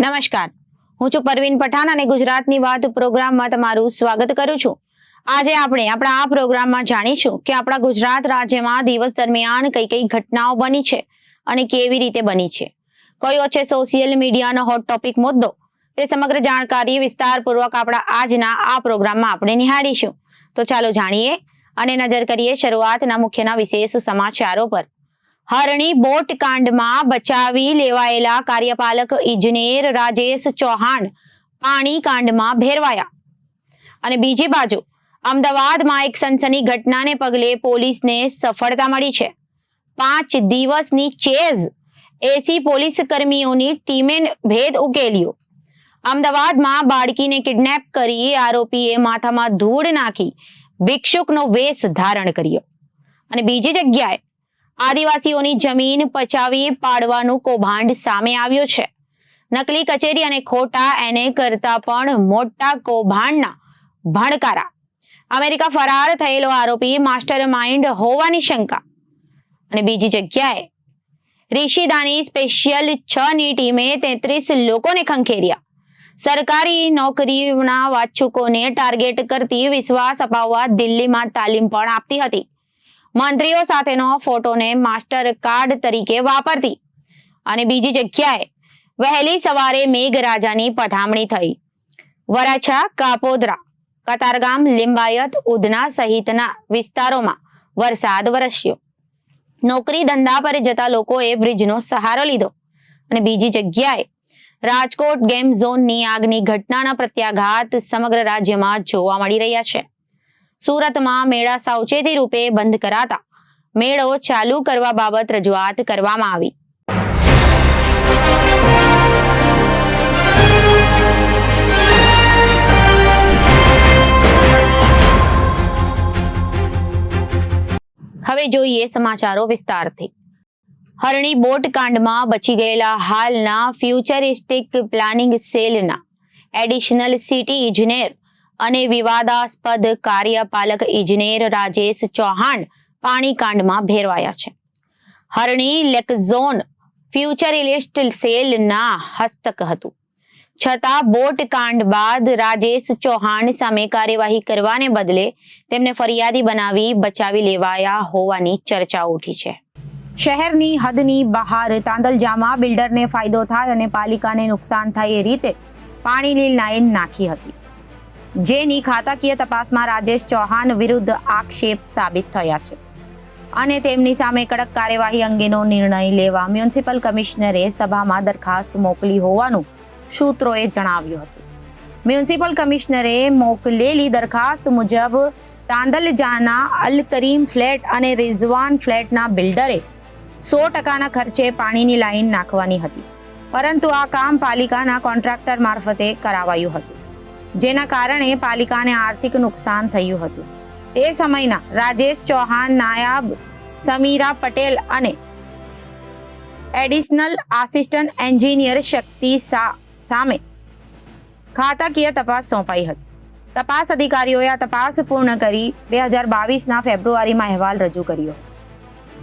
નમસ્કાર, હું છું પરવીન પઠાણ અને ગુજરાતની વાત પ્રોગ્રામમાં તમારું સ્વાગત કરું છું। આજે આપણે આપણા આ પ્રોગ્રામમાં જાણીશું કે આપણા ગુજરાત રાજ્યમાં દિવસ દરમિયાન કઈ કઈ ઘટનાઓ બની છે અને કેવી રીતે બની છે, કયો છે સોશિયલ મીડિયાનો હોટ ટોપિક મુદ્દો, તે સમગ્ર જાણકારી વિસ્તારપૂર્વક આપણા આજના આ પ્રોગ્રામમાં આપણે નિહાળીશું। તો ચાલો જાણીએ અને નજર કરીએ શરૂઆતના મુખ્યના વિશેષ સમાચારો પર। હરણી બોટ કાંડમાં બચાવી લેવાયેલા કાર્યપાલક ઇજનેર રાજેશ ચૌહાણ પાણી કાંડમાં ભેરવાયા। અને બીજી બાજુ અમદાવાદમાં એક સનસની ઘટનાને પગલે પોલીસને સફળતા મળી છે। 5 દિવસની ચેઝ 80 પોલીસ કર્મીઓની ટીમે ભેદ ઉકેલ્યો। અમદાવાદમાં બાળકીને કિડનેપ કરી આરોપીએ માથામાં ધૂળ નાખી ભિક્ષુકનો વેશ ધારણ કર્યો। અને બીજી જગ્યાએ આદિવાસીઓની જમીન પચાવી પાડવાનું કૌભાંડ સામે આવ્યું છે। નકલી કચેરી અને ખોટા એને કરતા પણ મોટા કૌભાંડના ભણકારા। અમેરિકા ફરાર થયેલો આરોપી માસ્ટર માઇન્ડ હોવાની શંકા। અને બીજી જગ્યાએ રિશિદાની સ્પેશિયલ 6 ની ટીમે 33 લોકોને ખંખેર્યા। સરકારી નોકરીના વાચ્છુકોને ટાર્ગેટ કરતી વિશ્વાસ અપાવવા દિલ્હીમાં તાલીમ પણ આપતી હતી। મંત્રીઓ સાથેનો ફોટોને માસ્ટર કાર્ડ તરીકે વાપરતી। અને બીજી જગ્યાએ વહેલી સવારે મેઘરાજાની પધામણી થઈ। વરાછા, કાપોદ્રા, કતારગામ, લિંબાયત, ઉધના સહિતના વિસ્તારોમાં વરસાદ વરસ્યો। નોકરી ધંધા પર જતા લોકોએ બ્રિજનો સહારો લીધો। અને બીજી જગ્યાએ રાજકોટ ગેમ ઝોનની આગની ઘટનાના પ્રત્યાઘાત સમગ્ર રાજ્યમાં જોવા મળી રહ્યા છે। સુરતમાં મેળા સાવચેતી રૂપે બંધ કરાતા મેળો ચાલુ કરવા બાબત રજૂઆત કરવામાં આવી। હવે જોઈએ સમાચારો વિસ્તારથી। હરણી બોટ કાંડમાં બચી ગયેલા હાલના ફ્યુચરિસ્ટિક પ્લાનિંગ સેલના એડિશનલ સિટી ઇજનેર અને વિવાદાસ્પદ કાર્યપાલક ઇજનેર રાજેશ ચૌહાણ પાણી કાંડમાં ભેરવાયા છે। હરણી લેક ઝોન ફ્યુચરિસ્ટ સેલના હસ્તક હતું, છતાં બોટ કાંડ બાદ રાજેશ ચૌહાણ સામે કાર્યવાહી કરવાને બદલે તેમને ફરિયાદી બનાવી બચાવી લેવાયા હોવાની ચર્ચા ઉઠી છે। શહેરની હદની બહાર તાંદલજામાં બિલ્ડરને ફાયદો થાય અને પાલિકાને નુકસાન થાય એ રીતે પાણીની લાઈન નાખી હતી, જેની ખાતાકીય તપાસમાં રાજેશ ચૌહાણ વિરુદ્ધ આક્ષેપ સાબિત થયા છે અને તેમની સામે કડક કાર્યવાહી અંગેનો નિર્ણય લેવા મ્યુનિસિપલ કમિશનરે સભામાં દરખાસ્ત મોકલી હોવાનું સૂત્રોએ જણાવ્યું હતું। મ્યુનિસિપલ કમિશનરે મોકલેલી દરખાસ્ત મુજબ તાંદલજાના અલ કરીમ ફ્લેટ અને રિઝવાન ફ્લેટના બિલ્ડરે 100% ખર્ચે પાણીની લાઈન નાખવાની હતી, પરંતુ આ કામ પાલિકાના કોન્ટ્રાક્ટર મારફતે કરાવાયું હતું, જેના કારણે પાલિકાને આર્થિક નુકસાન થયું હતું। તે સમયના રાજેશ ચૌહાણ, નાયબ સમીરા પટેલ અને એડિશનલ આસિસ્ટન્ટ એન્જિનિયર શક્તિ સામે ખાતાકીય તપાસ સોંપાઈ હતી। તપાસ અધિકારીઓએ આ તપાસ પૂર્ણ કરી 2022ના ફેબ્રુઆરીમાં અહેવાલ રજૂ કર્યો હતો।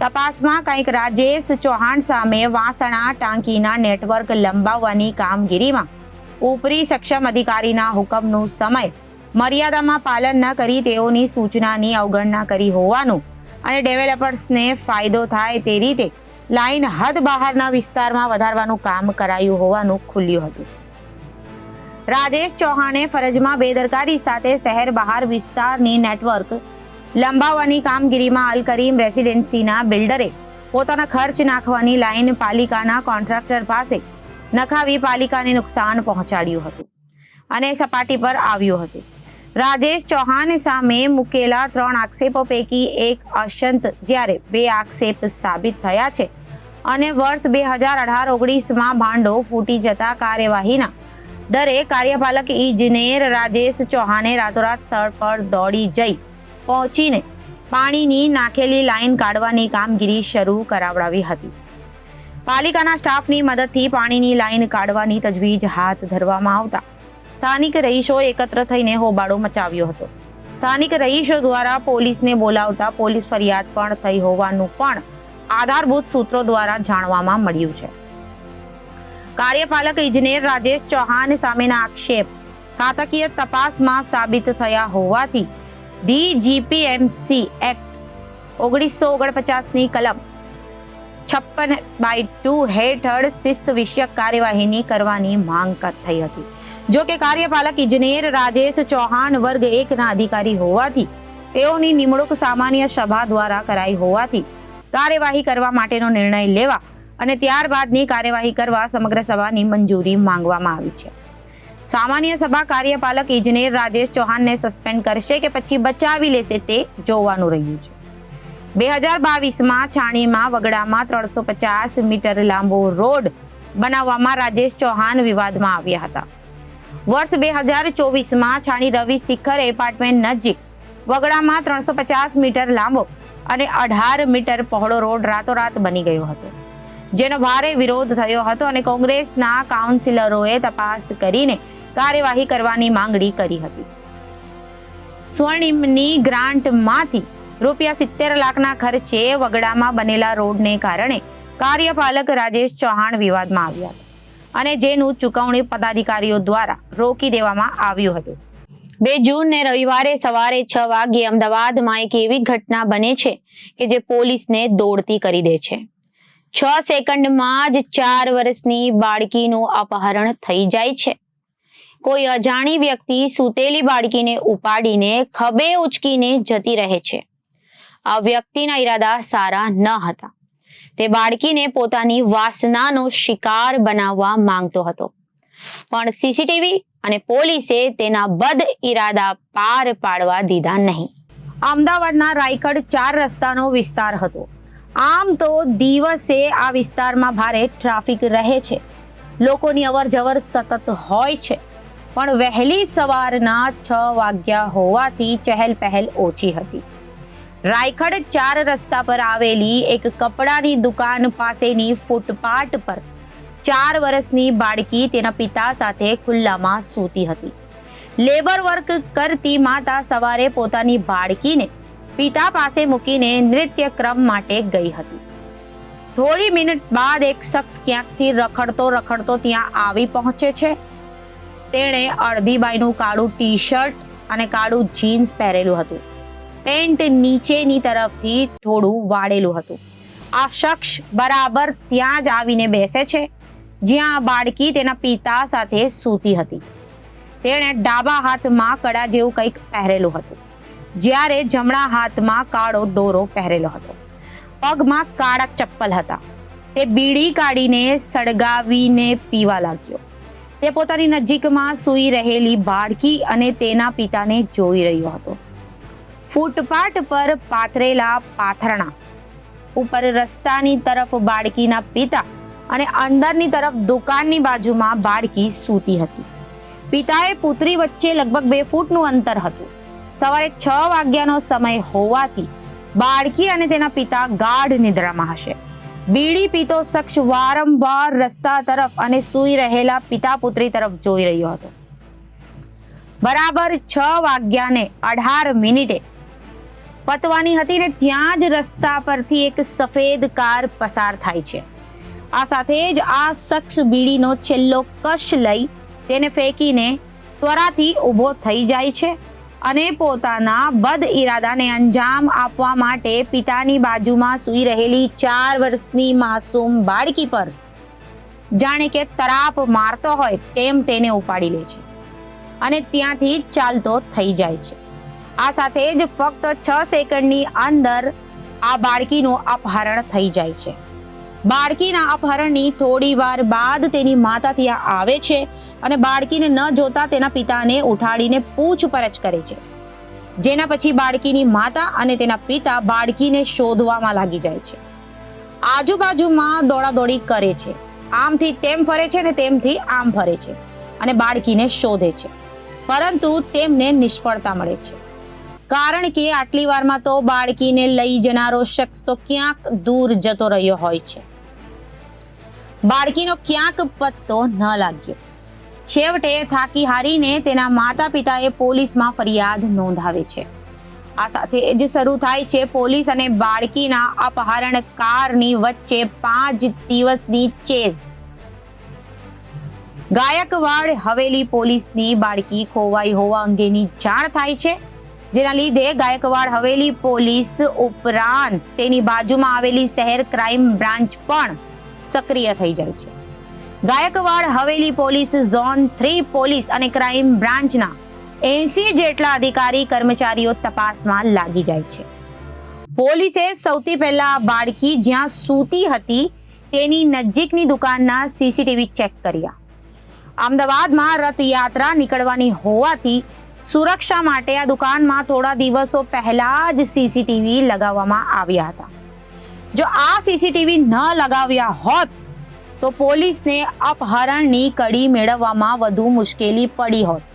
તપાસમાં કંઈક રાજેશ ચૌહાણ સામે વાસણા ટાંકીના નેટવર્ક લંબાવવાની કામગીરીમાં ઉપરી સક્ષમ અધિકારીના હુકમનું સમય મર્યાદામાં પાલન ન કરી તેઓની સૂચનાની અવગણના કરી હોવાનું અને ડેવલપર્સને ફાયદો થાય તે રીતે લાઈન હદ બહારના વિસ્તારમાં વધારવાનું કામ કરાયું હોવાનું ખુલ્યું હતું। રાજેશ ચૌહાણે ફરજમાં બેદરકારી સાથે શહેર બહાર વિસ્તારની નેટવર્ક લંબાવવાની કામગીરીમાં અલ કરીમ રેસિડેન્સીના બિલ્ડરે પોતાના ખર્ચ નાખવાની લાઈન પાલિકાના કોન્ટ્રાક્ટર પાસે નખાવી પાલિકાને નુકસાન પહોંચાડ્યું હતું અને સપાટી પર આવ્યું હતું। રાજેશ ચૌહાણ સામે મૂકેલા 3 આક્ષેપો પૈકી એક અસંત જ્યારે 2 આક્ષેપ સાબિત થયા છે અને વર્ષ 2018-19માં ભાંડો ફૂટી જતા કાર્યવાહીના ડરે કાર્યપાલક ઇજનેર રાજેશ ચૌહાણે રાતોરાત સ્થળ પર દોડી જઈ પહોંચીને પાણીની નાખેલી લાઈન કાઢવાની કામગીરી શરૂ કરાવડાવી હતી। પાલિકાના સ્ટાફની મદદથી પાણીની લાઈન કાઢવાની તજવીજ હાથ ધરવામાં આવતા સ્થાનિક રહીશો એકત્ર થઈને હોબાળો મચાવ્યો હતો। સ્થાનિક રહીશો દ્વારા પોલીસને બોલાવતા પોલીસ ફરિયાદ પણ થઈ હોવાનું પણ આધારભૂત સૂત્રો દ્વારા જાણવામાં મળ્યું છે। કાર્યપાલક ઇજનેર રાજેશ ચૌહાણ સામેના આક્ષેપ ખાતાકીય તપાસમાં સાબિત થયા હોવાથી DGPMC એક્ટ 1949ની કલમ 56/2 હેઠળ શિસ્ત વિષયક કાર્યવાહી કરવાની માંગ થઈ હતી. જો કે કાર્યપાલક ઇજનેર રાજેશ ચૌહાણ વર્ગ 1ના અધિકારી હોવાથી તેઓની નિમણૂક સામાન્ય સભા દ્વારા કરાઈ હોવાથી કાર્યવાહી કરવા માટેનો નિર્ણય લેવા અને ત્યારબાદની કાર્યવાહી કરવા સમગ્ર સભાની મંજૂરી માંગવામાં આવી છે. સામાન્ય સભા કાર્યપાલક ઇજનેર રાજેશ ચૌહાણને સસ્પેન્ડ કરશે કે પછી બચાવી લેશે તે જોવાનું રહ્યું છે. 2022માં છાણીમાં વગડામાં 350 મીટર લાંબો રોડ બનાવવામાં રાજેશ ચૌહાણ વિવાદમાં આવ્યા હતા. વર્ષ 2024માં છાણી રવિ શિખર એપાર્ટમેન્ટ નજીક વગડામાં 350 મીટર લાંબો અને 18 મીટર પહોળો રોડ રાતોરાત બની ગયો હતો, જેનો ભારે વિરોધ થયો હતો અને કોંગ્રેસના કાઉન્સિલરોએ તપાસ કરીને કાર્યવાહી કરવાની માંગણી કરી હતી. સ્વર્ણિમની ગ્રાન્ટમાંથી ₹70 લાખના ખર્ચે વગડામાં બનેલા રોડને કારણે કાર્યપાલક રાજેશ ચૌહાણ વિવાદમાં આવ્યા હતા અને જેનું ચૂકવણી પદાધિકારીઓ દ્વારા રોકી દેવામાં આવ્યું હતું. 2 જૂનને રવિવારે સવારે 6 વાગ્યે અમદાવાદમાં એક એવી ઘટના બને છે કે જે પોલીસને દોડતી કરી દે છે. 6 સેકન્ડમાં જ 4 વર્ષની બાળકીનું અપહરણ થઈ જાય છે. કોઈ અજાણી વ્યક્તિ સૂતેલી બાળકીને ઉપાડીને ખભે ઉચકીને જતી રહે છે. આ વ્યક્તિના ઈરાદા સારા ન હતા. તે બાળકીને પોતાની વાસનાનો શિકાર બનાવવા માંગતો હતો, પણ સીસીટીવી અને પોલીસે તેના બદ ઈરાદા પાર પાડવા દીધા નહીં. અમદાવાદના રાયગઢ 4 રસ્તાનો વિસ્તાર હતો. આમ તો દિવસે આ વિસ્તારમાં ભારે ટ્રાફિક રહે છે, લોકોની અવરજવર સતત હોય છે, પણ વહેલી સવારના 6 વાગ્યા હોવાથી ચહેલ પહેલ ઓછી હતી. રાયગઢ 4 રસ્તા પર આવેલી એક કપડાની દુકાન પાસેની ફૂટપાથ પર 4 વર્ષની બાળકી તેના પિતા સાથે ખુલ્લામાં સૂતી હતી. લેબર વર્ક કરતી માતા સવારે પોતાની બાળકીને પિતા પાસે મૂકીને નૃત્યક્રમ માટે ગઈ હતી. થોડી મિનિટ બાદ એક શખ્સ ક્યાંકથી રખડતો ત્યાં આવી પહોંચે છે. તેણે અડધી બાયનું કાળું ટી-શર્ટ અને કાળું જીન્સ પહેરેલું હતું. પેન્ટ નીચેની તરફથી થોડું વાળેલું હતું. આ શખ્સ બરાબર ત્યાં જ આવીને બેસે છે જ્યાં બાળકી તેના પિતા સાથે સૂતી હતી. તેણે ડાબા હાથમાં કડા જેવું કંઈક પહેરેલું હતું, જ્યારે જમણા હાથમાં કાળો દોરો પહેરેલો હતો. પગમાં કાળા ચપ્પલ હતા. તે બીડી કાઢીને સળગાવીને પીવા લાગ્યો. તે પોતાની નજીકમાં સૂઈ રહેલી બાળકી અને તેના પિતાને જોઈ રહ્યો હતો. ફૂટપાથ પર પાથરેલા પાથરણા ઉપર રસ્તાની તરફ બાળકીના પિતા અને અંદરની તરફ દુકાનની બાજુમાં બાળકી સૂતી હતી. પિતાએ પુત્રી વચ્ચે લગભગ 2 ફૂટનું અંતર હતું. સવારે 6 વાગ્યાનો સમય હોવાથી બાળકી અને તેના પિતા ગાઢ નિદ્રામાં હશે. બીડી પીતો શખ્સ વારંવાર રસ્તા તરફ અને સૂઈ રહેલા પિતા પુત્રી તરફ જોઈ રહ્યો હતો. બરાબર 6 વાગ્યાને 18 મિનિટે પતવાની હતી ને ત્યાં જ રસ્તા પરથી એક સફેદ કાર પસાર થાય છે. આ સાથે જ આ શખ્સ બીડીનો છેલ્લો કશ લઈ તેને ફેંકીને ત્વરાથી ઊભો થઈ જાય છે અને પોતાના બદ ઈરાદાને અંજામ આપવા માટે પિતાની બાજુમાં સૂઈ રહેલી 4 વર્ષની માસૂમ બાળકી પર જાણે કે તરાપ મારતો હોય તેમ તેને ઉપાડી લે છે અને ત્યાંથી ચાલતો થઈ જાય છે. આ સાથે જ ફક્ત 6 સેકન્ડની અંદર આ બાળકીનું અપહરણ થઈ જાય છે. બાળકીના અપહરણની થોડી વાર બાદ તેની માતા ત્યાં આવે છે અને બાળકીને ન જોતા તેના પિતાને ઉઠાડીને પૂછપરછ કરે છે, જેના પછી બાળકીની માતા અને તેના પિતા બાળકીને શોધવામાં લાગી જાય છે. આજુબાજુમાં દોડાદોડી કરે છે, આમથી તેમ ફરે છે ને તેમથી આમ ફરે છે અને બાળકીને શોધે છે, પરંતુ તેમને નિષ્ફળતા મળે છે, કારણ કે આટલી વારમાં તો બાળકીને લઈ જનારો શખ્સ તો ક્યાંક દૂર જતો રહ્યો હોય છે. બાળકીનો ક્યાંક પત્તો ન લાગ્યો. છેવટે થાકી હારીને તેના માતા પિતાએ પોલીસમાં ફરિયાદ નોંધાવે છે. આ સાથે જ શરૂ થાય છે પોલીસ અને બાળકીના અપહરણકારની વચ્ચે 5 દિવસની ચેઝ. ગાયકવાડ હવેલી પોલીસની બાળકી ખોવાઈ હોવા અંગેની જાણ થાય છે, જેના લીધે ગાયકવાડ હવેલી પોલીસ ઉપરાંત તેની બાજુમાં આવેલી શહેર ક્રાઇમ બ્રાન્ચ પણ સક્રિય થઈ જાય છે. Gaikwad Haveli police zone 3 police અને ક્રાઇમ બ્રાન્ચના 80 જેટલા અધિકારી કર્મચારીઓ તપાસમાં લાગી જાય છે. પોલીસે સૌથી પહેલા બાળકી જ્યાં સૂતી હતી તેની નજીકની દુકાનના સીસીટીવી ચેક કર્યા. અમદાવાદમાં રથયાત્રા નીકળવાની હોવાથી સુરક્ષા માટે આ દુકાનમાં થોડા દિવસો પહેલા જ સીસીટીવી લગાવવામાં આવ્યા હતા. જો આ સીસીટીવી ન લગાવ્યા હોત તો પોલીસને અપહરણની કડી મેળવવામાં વધુ મુશ્કેલી પડી હોત.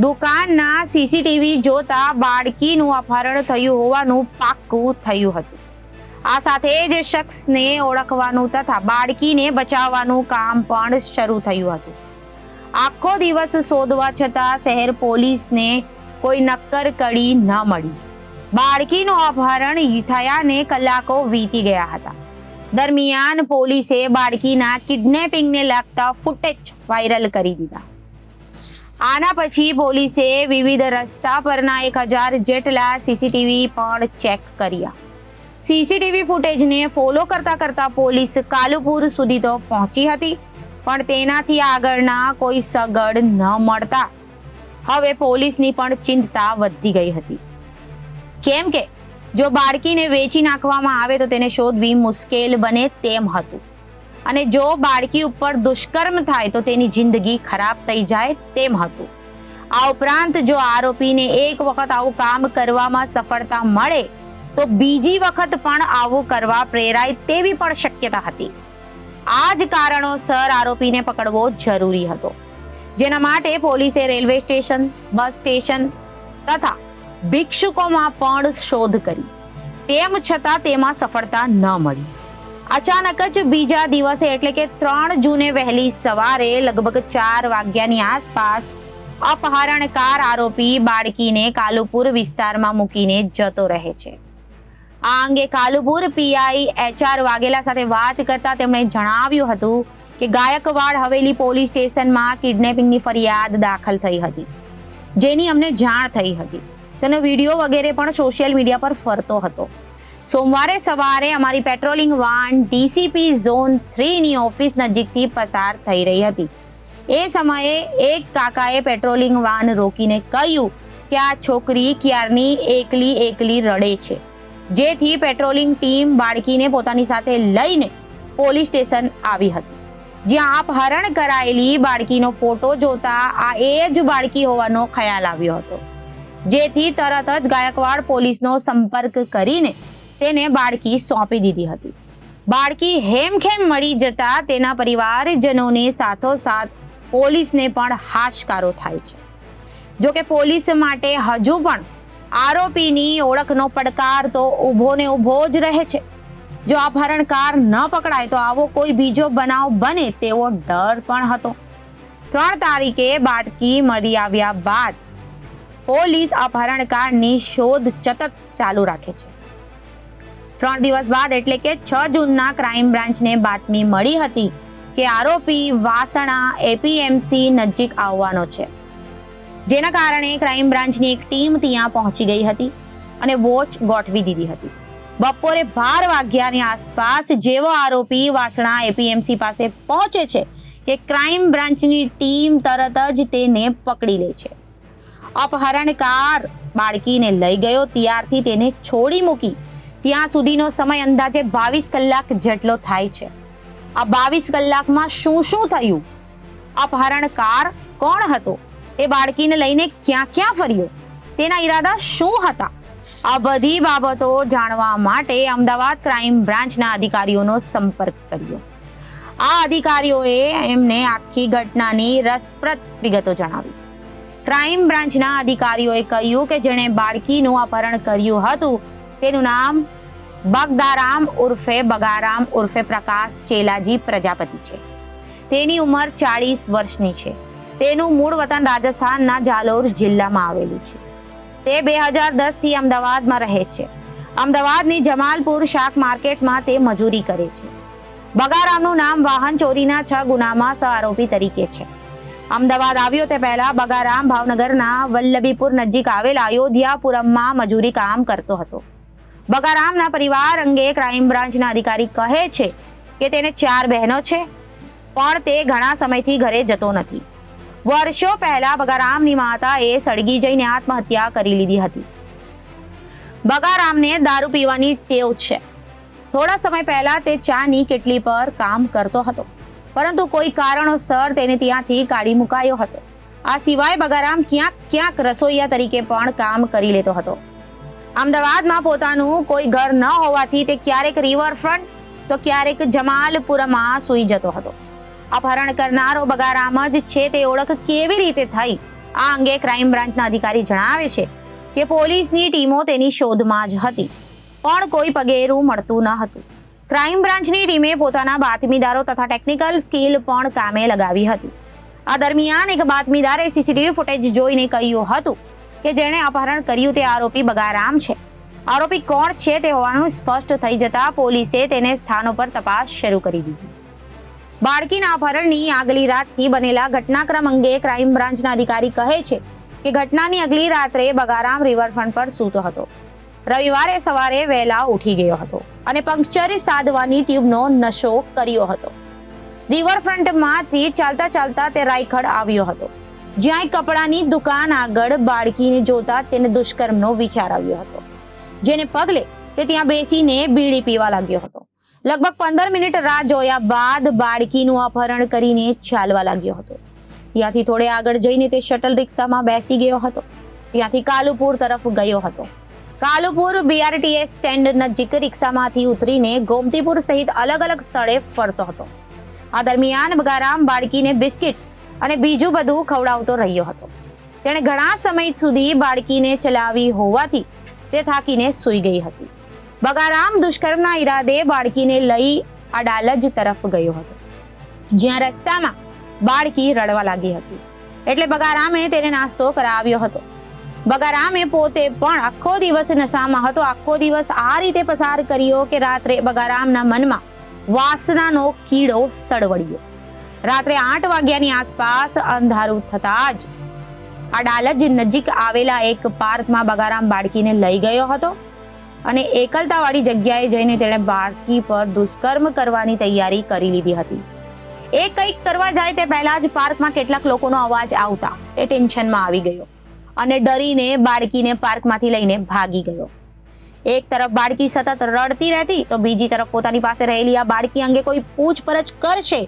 દુકાનના સીસીટીવી જોતા બાળકીનું અપહરણ થયું હોવાનું પાક્કું થયું હતું. આ સાથે જ શખ્સને ઓળખવાનું તથા બાળકીને બચાવવાનું કામ પણ શરૂ થયું હતું. આખો દિવસ શોધવા છતાં શહેર પોલીસને કોઈ નક્કર કડી ન મળી. બાળકીનું અપહરણ થયાને કલાકો વીતી ગયા હતા. દરમિયાન પોલીસે બાળકીના કિડનેપિંગને લગતા ફૂટેજ વાયરલ કરી દીધા. આના પછી પોલીસે વિવિધ રસ્તા પરના 1000 જેટલા સીસીટીવી પણ ચેક કર્યા. સીસીટીવી ફૂટેજને ફોલો કરતા પોલીસ કાલુપુર સુધી તો પહોંચી હતી, પણ તેનાથી આગળના કોઈ સગડ ન મળતા હવે પોલીસની પણ ચિંતા વધી ગઈ હતી. કેમ કે જો બાળકીને વેચી નાખવામાં આવે તો તેને શોધવી મુશ્કેલ બને તેમ હતું, અને જો બાળકી ઉપર દુષ્કર્મ થાય તો તેની જિંદગી ખરાબ થઈ જાય તેમ હતું. આ ઉપરાંત જો આરોપીને એક વખત આવું કામ કરવામાં સફળતા મળે તો બીજી વખત પણ આવું કરવા પ્રેરાય તેવી પણ શક્યતા હતી. આ જ કારણોસર આરોપીને પકડવો જરૂરી હતો, જેના માટે પોલીસે રેલવે સ્ટેશન, બસ સ્ટેશન તથા ભિક્ષુકોમાં પણ શોધ કરી. તેમ છતાં તેમાં સફળતા ન મળી. અચાનક જ બીજા દિવસે એટલે કે 3 જૂને વહેલી સવારે લગભગ 4 વાગ્યાની આસપાસ અપહરણકાર આરોપી બાળકીને કાલુપુર વિસ્તારમાં મૂકીને જતો રહે છે. આ અંગે કાલુપુર પીઆઈ HR વાઘેલા સાથે વાત કરતા તેમણે જણાવ્યું હતું કે ગાયકવાડ હવેલી પોલીસ સ્ટેશનમાં કિડનેપિંગની ફરિયાદ દાખલ થઈ હતી, જેની અમને જાણ થઈ હતી. તેનો વિડીયો વગેરે પણ સોશિયલ મીડિયા પર ફરતો હતો. સોમવારે સવારે અમારી પેટ્રોલિંગ વાન ડીસીપી ઝોન 3ની ઓફિસ નજીકથી પસાર થઈ રહી હતી. એ સમયે એક કાકાએ પેટ્રોલિંગ વાન રોકીને કહ્યું કે આ છોકરી ક્યારની એકલી રડે છે, જેથી પેટ્રોલિંગ ટીમ બાળકીને પોતાની સાથે લઈને પોલીસ સ્ટેશન આવી હતી, જ્યાં અપહરણ કરાયેલી બાળકીનો ફોટો જોતા આ એ જ બાળકી હોવાનો ખ્યાલ આવ્યો હતો, જેથી તરત જ ગાયકવાડ પોલીસનો સંપર્ક કરીને તેને બાળકી સોંપી દીધી હતી. બાળકી હેમખેમ મળી જતા તેના પરિવારજનોને સાથોસાથ પોલીસને પણ હાશકારો થાય છે. જો કે પોલીસ માટે હજુ પણ આરોપીની ઓળખનો પડકાર તો ઊભો જ રહે છે. જો અપહરણકાર ન પકડાય તો આવો કોઈ બીજો બનાવ બને તેવો ડર પણ હતો. 3 તારીખે બાળકી મળી આવ્યા બાદ પોલીસ અપહરણકારની શોધ સતત ચાલુ રાખે છે. 3 દિવસ બાદ એટલે કે 6 જૂનના ક્રાઇમ બ્રાન્ચને બાતમી મળી હતી કે આરોપી વાસણા APMC નજીક આવવાનો છે, જેના કારણે ક્રાઇમ બ્રાન્ચની એક ટીમ ત્યાં પહોંચી ગઈ હતી અને વોચ ગોઠવી દીધી હતી. બપોરે 12 વાગ્યાની આસપાસ જેવો આરોપી વાસણા APMC પાસે પહોંચે છે કે ક્રાઇમ બ્રાન્ચની ટીમ તરત જ તેને પકડી લે છે. અપહરણકાર બાળકીને લઈ ગયો ત્યારથી તેને છોડી મૂકી ત્યાં સુધીનો સમય અંદાજે 22 કલાક જેટલો થાય છે. આ 22 કલાકમાં શું થયું? અપહરણકાર કોણ હતો? એ બાળકીને લઈને ક્યાં ફર્યો? તેના ઈરાદા શું હતા? આ બધી બાબતો જાણવા માટે અમદાવાદ ક્રાઇમ બ્રાન્ચના અધિકારીઓનો સંપર્ક કર્યો. આ અધિકારીઓએ એમને આખી ઘટનાની રસપ્રદ વિગતો જણાવી. ક્રાઇમ બ્રાન્ચના અધિકારીઓએ કહ્યું કે જેણે બાળકીનું અપહરણ કર્યું હતું તેનું નામ બગદારામ ઉર્ફે બગારામ ઉર્ફે પ્રકાશ ચેલાજી પ્રજાપતિ છે. તેની ઉંમર 40 વર્ષની છે. તેનું મૂળ વતન રાજસ્થાનના જાલોર જિલ્લામાં આવેલું છે. તે 2010 થી અમદાવાદમાં રહે છે. અમદાવાદની જમાલપુર શાક માર્કેટમાં તે મજૂરી કરે છે. બગારામનું નામ વાહન ચોરીના 6 ગુનામાં સહ આરોપી તરીકે છે. અમદાવાદ આવ્યો તે પહેલા બગારામ ભાવનગરના વલ્લભીપુર નજીક આવેલા અયોધ્યાપુરમમાં મજૂરી કામ કરતો હતો. બગારામના પરિવાર અંગે ક્રાઇમ બ્રાન્ચના અધિકારી કહે છે કે તેને 4 બહેનો છે, પણ તે ઘણા સમયથી ઘરે જતો નથી. વર્ષો પહેલા બગારામની માતાએ સળગી જઈને આત્મહત્યા કરી લીધી હતી. બગારામને દારૂ પીવાની ટેવ છે. થોડા સમય પહેલા તે ચાની કેટલી પર કામ કરતો હતો, પરંતુ કોઈ કારણોસર તેને ત્યાંથી કાઢી મુકાયો હતો. આ સિવાય બગારામ ક્યાંક રસોઈયા તરીકે પણ કામ કરી લેતો હતો. અમદાવાદમાં પોતાનું કોઈ ઘર ન હોવાથી તે ક્યારેક રિવરફ્રન્ટ તો ક્યારેક જમાલપુરમાં સૂઈ જતો હતો. અપહરણ કરનારો બગારામ જ છે તે ઓળખ કેવી રીતે થઈ, આ અંગે ક્રાઇમ બ્રાન્ચના અધિકારી જણાવે છે કે પોલીસની ટીમો તેની શોધમાં જ હતી, પણ કોઈ પગેરું મળતું ન હતું. ક્રાઇમ બ્રાન્ચની ટીમે પોતાના બાતમીદારો તથા ટેકનિકલ સ્કિલ પણ કામે લગાવી હતી. આ દરમિયાન એક બાતમીદારે સીસીટીવી ફૂટેજ જોઈને કહ્યું હતું કે જેણે અપહરણ કર્યું તે આરોપી બગારામ છે. આરોપી કોણ છે તે હોવાનું સ્પષ્ટ થઈ જતા પોલીસે તેને સ્થાનો પર તપાસ શરૂ કરી દીધી. બાળકીના અપહરણની આગલી રાતથી બનેલા ઘટનાક્રમ અંગે ક્રાઇમ બ્રાન્ચના અધિકારી કહે છે કે ઘટનાની આગલી રાત્રે બગારામ રિવરફ્રન્ટ પર સૂતો હતો. રવિવારે સવારે વહેલા ઉઠી ગયો હતો અને પંક્ચર સાધવાની ટ્યુબનો નશો કર્યો હતો. રિવરફ્રન્ટમાંથી ચાલતા ચાલતા તે રાયખડ આવ્યો હતો, જ્યાં એક કપડાની દુકાન આગળ બાળકીને જોતા તેને દુષ્કર્મનો વિચાર આવ્યો હતો, જેને પગલે તે ત્યાં બેસીને બીડી પીવા લાગ્યો હતો. લગભગ 15 મિનિટ રાહ જોયા બાદ બાળકીનું અપહરણ કરીને ચાલવા લાગ્યો હતો. ત્યાંથી થોડે આગળ જઈને તે શટલ રિક્ષામાં બેસી ગયો હતો. ત્યાંથી કાલુપુર તરફ ગયો હતો. કાલુપુર BRTS સ્ટેન્ડ નજીક રિક્ષામાંથી ઉતરીને ગોમતીપુર સહિત અલગ અલગ સ્થળે ફરતો હતો. આ દરમિયાન બગારામ બાળકીને બિસ્કિટ અને બીજું બધું ખવડાવતો રહ્યો હતો. તેણે ઘણા સમય સુધી બાળકીને ચલાવી હોવાથી તે થાકીને સૂઈ ગઈ હતી. બગારામ દુષ્કર્મના ઈરાદે બાળકીને લઈ અડાલજ તરફ ગયો હતો, જ્યાં રસ્તામાં બાળકી રડવા લાગી હતી, એટલે બગારામે તેને નાસ્તો કરાવ્યો હતો. બગારામે પોતે પણ આખો દિવસ નશામાં હતો. આખો દિવસ આ રીતે પસાર કર્યો કે રાત્રે બગારામના મનમાં વાસનાનો કીડો સળવળ્યો. રાત્રે 8 વાગ્યાની આસપાસ અંધારું થતા જ અડાલજ નજીક આવેલા એક પાર્કમાં બગારામ બાળકીને લઈ ગયો હતો અને એકલતાવાળી જગ્યાએ જઈને તેણે બાળકી પર દુષ્કર્મ કરવાની તૈયારી કરી લીધી હતી. એ કંઈક કરવા જાય તે પહેલા જ પાર્કમાં કેટલાક લોકોનો અવાજ આવતા તે ટેન્શનમાં આવી ગયો અને ડરીને બાળકીને પાર્કમાંથી લઈને ભાગી ગયો. એક તરફ બાળકી સતત રડતી રહેતી તો બીજી તરફ પોતાની પાસે રહેલી આ બાળકી અંગે કોઈ પૂછપરછ કરશે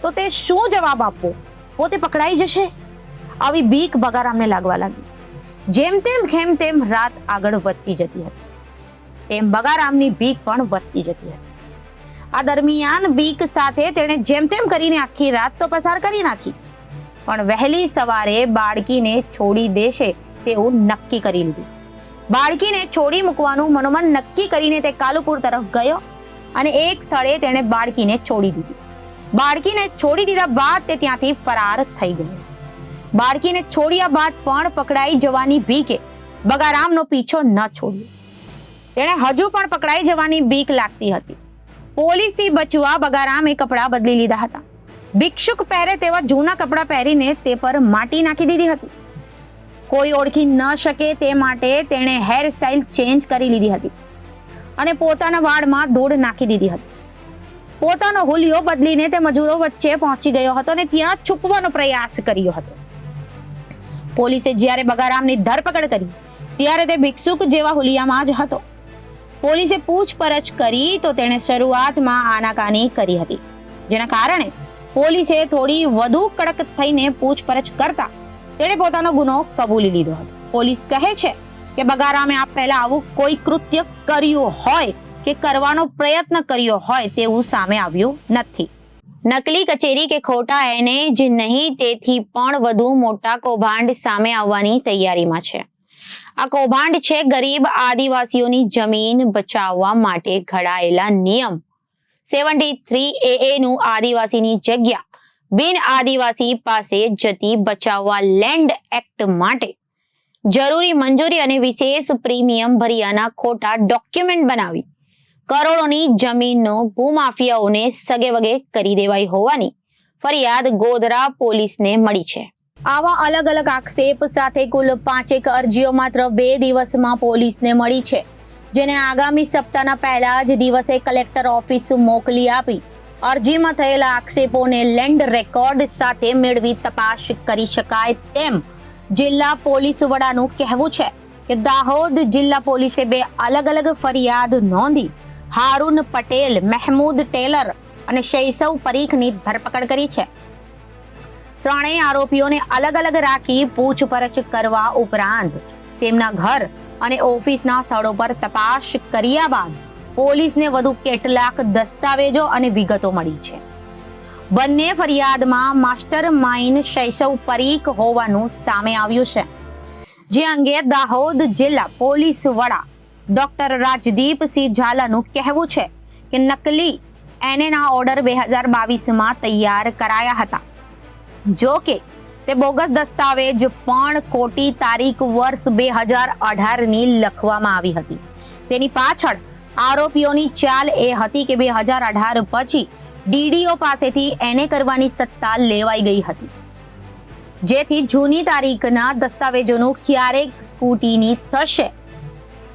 તો તે શું જવાબ આપવો? પોતે પકડાઈ જશે? આવી બીક બગારામને લાગવા લાગી. જેમ તેમ રાત આગળ વધતી જતી હતી, તેમ બગારામની બીક પણ વધતી જતી હતી. આ દરમિયાન બીક સાથે તેણે જેમ તેમ કરીને આખી રાત તો પસાર કરી નાખી, પણ વહેલી સવારે બાળકીને છોડી દેશે તેવું નક્કી કરી લીધું. બાળકીને છોડી મૂકવાનું મનોમન નક્કી કરીને તે કાલુપુર તરફ ગયો અને એક સ્થળે તેણે બાળકીને છોડી દીધી. બાળકીને છોડી દીધા બાદ તે ત્યાંથી ફરાર થઈ ગયો. બાળકીને છોડ્યા બાદ પણ પકડાઈ જવાની બીકે બગારામનો પીછો ન છોડ્યો. તેણે હજુ પણ પકડાઈ જવાની બીક લાગતી હતી. પોલીસથી બચવા બગારામે કપડાં બદલી લીધા હતા. ભિક્ષુક પહેરે તેવા જૂના કપડાં પહેરીને તે પર માટી નાખી દીધી હતી. કોઈ ઓળખી ન શકે તે માટે તેણે હેર સ્ટાઇલ ચેન્જ કરી લીધી હતી અને પોતાના વાળમાં ધૂળ નાખી દીધી હતી. પોતાનો હુલિયો બદલીને તે મજૂરો વચ્ચે પહોંચી ગયો હતો અને ત્યાં છુપવાનો પ્રયાસ કર્યો હતો. પોલીસે જ્યારે બગારામની ધરપકડ કરી ત્યારે તે ભિક્ષુક જેવા હુલિયામાં જ હતો. પોલીસે પૂછપરછ કરી તો તેણે શરૂઆતમાં આનાકાની કરી હતી, જેના કારણે પોલીસે થોડી વધુ કડક થઈને પૂછપરછ કરતા તેણે પોતાનો ગુનો કબૂલી લીધો હતો. પોલીસ કહે છે કે બગારામે આ પહેલા આવું કોઈ કૃત્ય કર્યું હોય કે કરવાનો પ્રયત્ન કર્યો હોય તેવું સામે આવ્યું નથી. નકલી કચેરી કે ખોટા એને જ નહીં, તેથી પણ વધુ મોટા કૌભાંડ સામે આવવાની તૈયારીમાં છે. આ કૌભાંડ છે ગરીબ આદિવાસીઓની જમીન બચાવવા માટે ઘડાયેલા નિયમ 73AA નું આદિવાસીની જગ્યા બિન આદિવાસી પાસે જતી બચાવવા લેન્ડ એક્ટ માટે જરૂરી મંજૂરી અને વિશેષ પ્રીમિયમ ભર્યાના ખોટા ડોક્યુમેન્ટ બનાવી કરોડોની જમીનનો ભૂમાફિયાઓને સગેવગે કરી દેવાઈ હોવાની ફરિયાદ ગોધરા પોલીસને મળી છે. આવા અલગ અલગ આક્ષેપ સાથે કુલ 5 અરજીઓ માત્ર 2 દિવસમાં પોલીસને મળી છે, જેને આગામી સપ્તાહના પહેલા જ દિવસે કલેક્ટર ઓફિસ મોકલી આપી અરજીમાં થયેલા આક્ષેપોને લેન્ડ રેકોર્ડ સાથે મેળવી તપાસ કરી શકાય તેમ જિલ્લા પોલીસ વડાનું કહેવું છે કે દાહોદ જિલ્લા પોલીસે 2 અલગ અલગ ફરિયાદ નોંધી હારૂન પટેલ, મહેમૂદ ટેલર અને શૈસવ પરીખની ધરપકડ કરી છે. ત્રણેય આરોપીઓને અલગ અલગ રાખી પૂછપરછ કરવા ઉપરાંત તેમના ઘર અને ઓફિસના સ્થળો પર તપાસ કર્યા બાદ પોલીસને વધુ કેટલાક દસ્તાવેજો અને વિગતો મળી છે. બંને ફરિયાદમાં માસ્ટર માઇન્ડ શૈસવ પરીખ હોવાનું સામે આવ્યું છે, જે અંગે દાહોદ જિલ્લા પોલીસ વડા ડોક્ટર રાજદીપસિંહ ઝાલાનું કહેવું છે કે નકલી એનએના ઓર્ડર 2022માં તૈયાર કરાયા હતા. જો કે તે બોગસ દસ્તાવેજ પણ ખોટી તારીખ વર્ષ 2018ની લખવામાં આવી હતી. તેની પાછળ આરોપીઓની ચાલ એ હતી કે 2018 પછી ડીડીઓ પાસેથી એને કરવાની સત્તા લેવાઈ ગઈ હતી, જેથી જૂની તારીખના દસ્તાવેજોનું ક્યારેક સ્કૂટીની થશે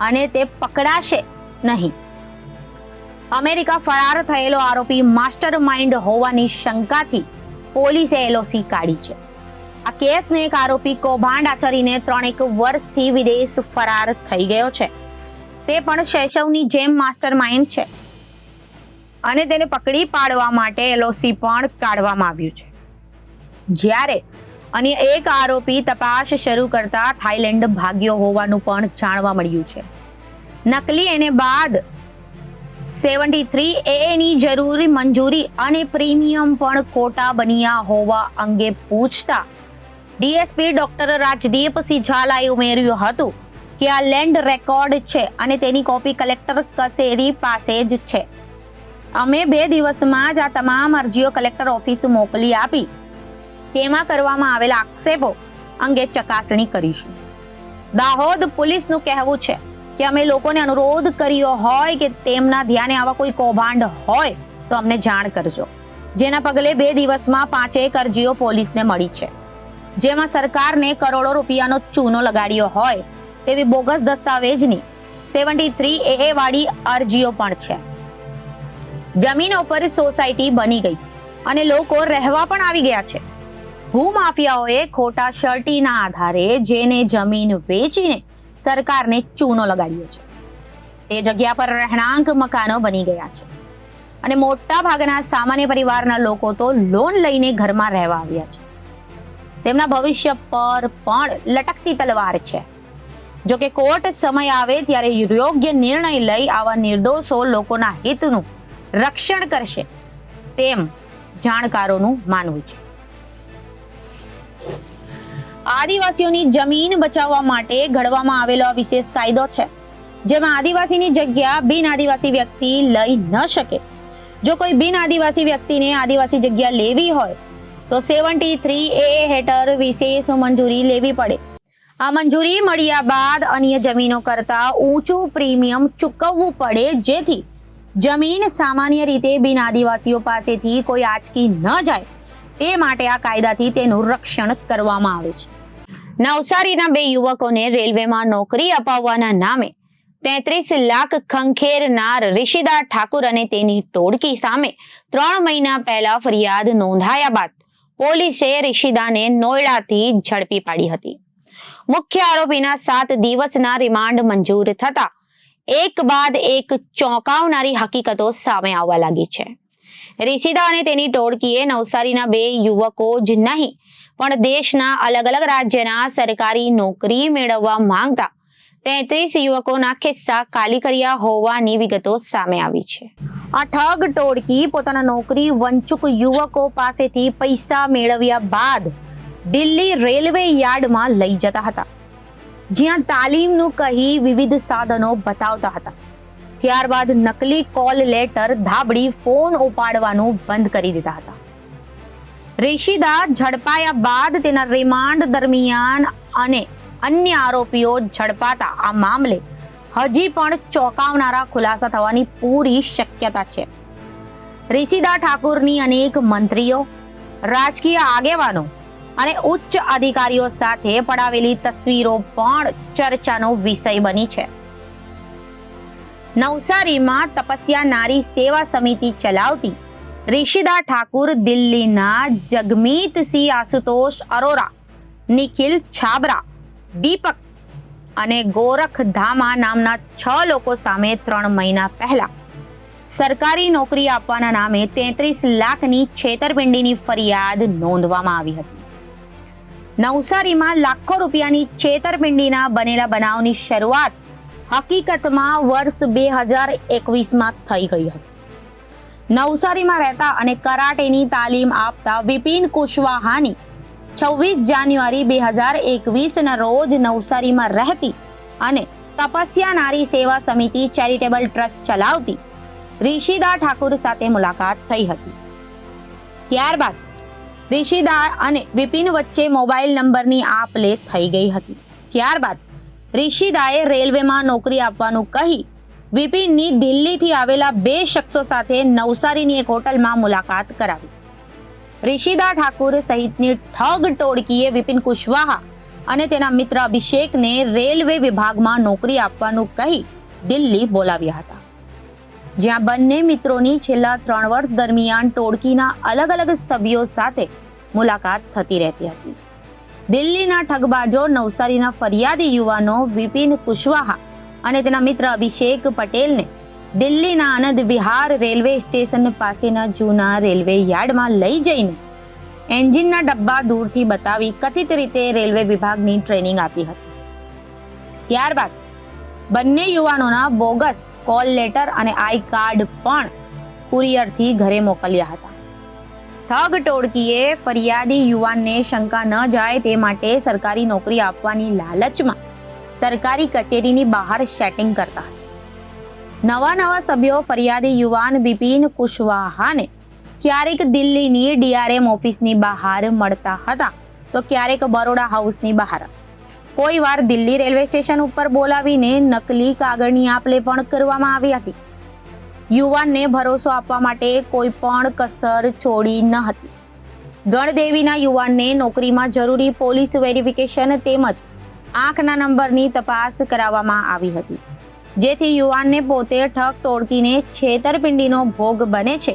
અને તે પકડાશે નહીં. અમેરિકા ફરાર થયેલો આરોપી માસ્ટર માઇન્ડ હોવાની શંકાથી પોલીસે એલઓસી કાઢી છે. આ કેસનો એક આરોપી કૌભાંડ આચરીને 3 વર્ષથી વિદેશ ફરાર થઈ ગયો છે. તે પણ શૈસવની જેમ માસ્ટર માઇન્ડ છે અને તેને પકડી પાડવા માટે એલઓસી પણ કાઢવામાં આવ્યું છે. જ્યારે અન્ય એક આરોપી તપાસ શરૂ કરતા થાઈલેન્ડ ભાગ્યો હોવાનું પણ જાણવા મળ્યું છે. નકલી એને બાદ 73A ની જરૂરી મંજૂરી અને પ્રીમિયમ પણ ખોટા બન્યા હોવા અંગે પૂછતા ડીએસપી ડોક્ટર રાજદીપસિંહ ઝાલાએ ઉમેર્યું હતું કે આ લેન્ડ રેકોર્ડ છે અને તેની કોપી કલેક્ટર કચેરી પાસે જ છે. અમે 2 દિવસમાં જ આ તમામ અરજીઓ કલેક્ટર ઓફિસ મોકલી આપી તેમાં કરવામાં આવેલા આક્ષેપો અંગે ચકાસણી કરીશું. દાહોદ પોલીસનું કહેવું છે કે અમે લોકોને અનુરોધ કર્યો હોય કે તેમના ધ્યાને આવા કોઈ કૌભાંડ હોય તો અમને જાણ કરજો, જેના પગલે 2 દિવસમાં 5 અરજીઓ પોલીસને મળી છે, જેમાં સરકારને કરોડો રૂપિયાનો ચૂનો લગાડ્યો હોય તેવી બોગસ દસ્તાવેજની 73A વાળી અરજીઓ પણ છે. જમીન ઉપર સોસાયટી બની ગઈ અને લોકો રહેવા પણ આવી ગયા છે. ભૂમાફિયાઓએ ખોટા શર્તીના આધારે જેને જમીન વેચીને સરકારને ચૂનો લગાડ્યો છે, તે જગ્યા પર રહેણાંક મકાનો બની ગયા છે અને મોટા ભાગના સામાન્ય પરિવારના લોકો તો લોન લઈને ઘરમાં રહેવા આવ્યા છે. તેમના ભવિષ્ય પર પણ લટકતી તલવાર છે. જો કે કોર્ટ સમય આવે ત્યારે યોગ્ય નિર્ણય લઈ આવા નિર્દોષો લોકોના હિતનું રક્ષણ કરશે તેમ જાણકારોનું માનવું છે. આદિવાસીઓની જમીન બચાવવા માટે ઘડવામાં આવેલો વિશેષ કાયદો છે, જેમાં આદિવાસીની જગ્યા બિન આદિવાસી વ્યક્તિ લઈ ન શકે. જો કોઈ બિન આદિવાસી વ્યક્તિને આદિવાસી જગ્યા લેવી હોય તો 73A હેઠળ વિશેષ મંજૂરી લેવી પડે. આ મંજૂરી મળ્યા બાદ અન્ય જમીનો કરતા ઊંચું પ્રીમિયમ ચૂકવવું પડે, જેથી જમીન સામાન્ય રીતે બિન આદિવાસીઓ પાસેથી કોઈ આંચકી ન જાય તે માટે આ કાયદાથી તેનું રક્ષણ કરવામાં આવે છે. નવસારીના 2 યુવકોને રેલવેમાં નોકરી અપાવવાના નામે 33 લાખ ખંખેરનાર રિશિદા ઠાકુર અને તેની ટોળકી સામે 3 મહિના પહેલા ફરિયાદ નોંધાયા બાદ પોલીસે રિશિદાને નોઈડાથી ઝડપી પાડી હતી. મુખ્ય આરોપીના 7 દિવસના રિમાન્ડ મંજૂર થતા એક બાદ એક ચોંકાવનારી હકીકતો સામે આવવા લાગી છે. રિશિદા અને તેની ટોળકીએ નવસારીના 2 યુવકો જ નહીં પણ દેશના અલગ અલગ રાજ્યના સરકારી નોકરી મેળવવા માંગતા 33 યુવકોના ખિસ્સા ખાલી કર્યા હોવાની વિગતો સામે આવી છે. આ ઠગ ટોળકી પોતાના નોકરી વંચુક યુવકો પાસેથી પૈસા મેળવ્યા બાદ દિલ્હી રેલવે યાર્ડમાં લઈ જતા હતા, જ્યાં તાલીમનું કહી વિવિધ સાધનો બતાવતા હતા. ત્યારબાદ નકલી કોલ લેટર ધાબડી ફોન ઉપાડવાનું બંધ કરી દીધા હતા. રિશિદા ઝડપાયા બાદ તેના રિમાન્ડ દરમિયાન અને અન્ય આરોપીઓ ઝડપાતા આ મામલે હજી પણ ચોંકાવનારા ખુલાસા થવાની પૂરી શક્યતા છે. ઋષિદા ઠાકુરની અનેક મંત્રીઓ, રાજકીય આગેવાનો અને ઉચ્ચ અધિકારીઓ સાથે પડાવેલી તસવીરો પણ ચર્ચાનો વિષય બની છે. નવસારીમાં તપસ્યા નારી સેવા સમિતિ ચલાવતી ઋષિદા ઠાકુર દિલ્હીના જગમીતસિંહ આશુતોષ અરોરા, નિખિલ છાબરા, દીપક અને ગોરખ ધામા નામના 6 લોકો સામે 3 મહિના પહેલા સરકારી નોકરી આપવાના નામે 33 લાખની છેતરપિંડીની ફરિયાદ નોંધવામાં આવી હતી. નવસારીમાં લાખો રૂપિયાની છેતરપિંડીના બનેલા બનાવની શરૂઆત હકીકતમાં વર્ષ 2021માં થઈ ગઈ હતી. નવસારીમાં રહેતા અને કરાટેની તાલીમ આપતા વિપિન કુશવાહાની 26 જાન્યુઆરી 2021ના રોજ નવસારીમાં રહેતી અને તપસ્યા નારી સેવા સમિતિ ચેરિટેબલ ટ્રસ્ટ ચલાવતી ઋષિદા ઠાકુર સાથે મુલાકાત થઈ હતી. ત્યારબાદ ઋષિદા અને વિપિન વચ્ચે મોબાઈલ નંબરની આપ-લે થઈ ગઈ હતી. ત્યારબાદ ઋષિદાએ રેલવેમાં નોકરી આપવાનું કહી વિપિનની દિલ્હીથી આવેલા 2 શખ્સો સાથે નવસારીની એક હોટલમાં મુલાકાત કરાવી. ઋષિદા ઠાકુર સહિતની ઠગ ટોળકીએ વિપિન કુશવાહા અને તેના મિત્ર અભિષેકને રેલવે વિભાગમાં નોકરી આપવાનું કહી દિલ્હી બોલાવ્યા હતા, જ્યાં બંને મિત્રોની છેલ્લા 3 વર્ષ દરમિયાન ટોળકીના અલગ અલગ સભ્યો સાથે મુલાકાત થતી રહેતી હતી. દિલ્હીના ઠગબાજો નવસારીના ફરિયાદી યુવાનો વિપિન કુશવાહા અને તેના મિત્ર અભિષેક પટેલને દિલ્હીના આનંદ વિહાર રેલવે સ્ટેશન પાસેના જૂના રેલવે યાર્ડમાં લઈ જઈને એન્જિનના ડબ્બા દૂરથી બતાવી કથિત રીતે રેલવે વિભાગની ટ્રેનિંગ આપી હતી. ત્યારબાદ બંને યુવાનોના બોગસ કોલ લેટર અને આઈ કાર્ડ પણ કુરિયરથી ઘરે મોકલ્યા હતા. ઠગ ટોળકીએ ફરિયાદી યુવાનને શંકા ન જાય તે માટે સરકારી નોકરી આપવાની લાલચમાં સરકારી કચેરીની બહાર સેટિંગ કરતા હતા. નવા સભ્યો ફરિયાદી યુવાન બિપિન કુશવાહાને ક્યારેક દિલ્હીની DRM ઓફિસની બહાર મળતા હતા તો ક્યારેક બરોડા હાઉસની બહાર. કોઈ વાર દિલ્હી રેલવે સ્ટેશન ઉપર બોલાવીને નકલી કાગળની આપ-લે પણ કરવામાં આવી હતી. યુવાનને ભરોસો આપવા માટે કોઈ પણ કસર છોડી ન હતી. ગણદેવીના યુવાનને નોકરીમાં જરૂરી પોલીસ વેરિફિકેશન તેમજ આંખના નંબરની તપાસ કરાવવામાં આવી હતી, જેથી યુવાનને પોતે ઠગ ટોળકીને છેતરપિંડીનો ભોગ બને છે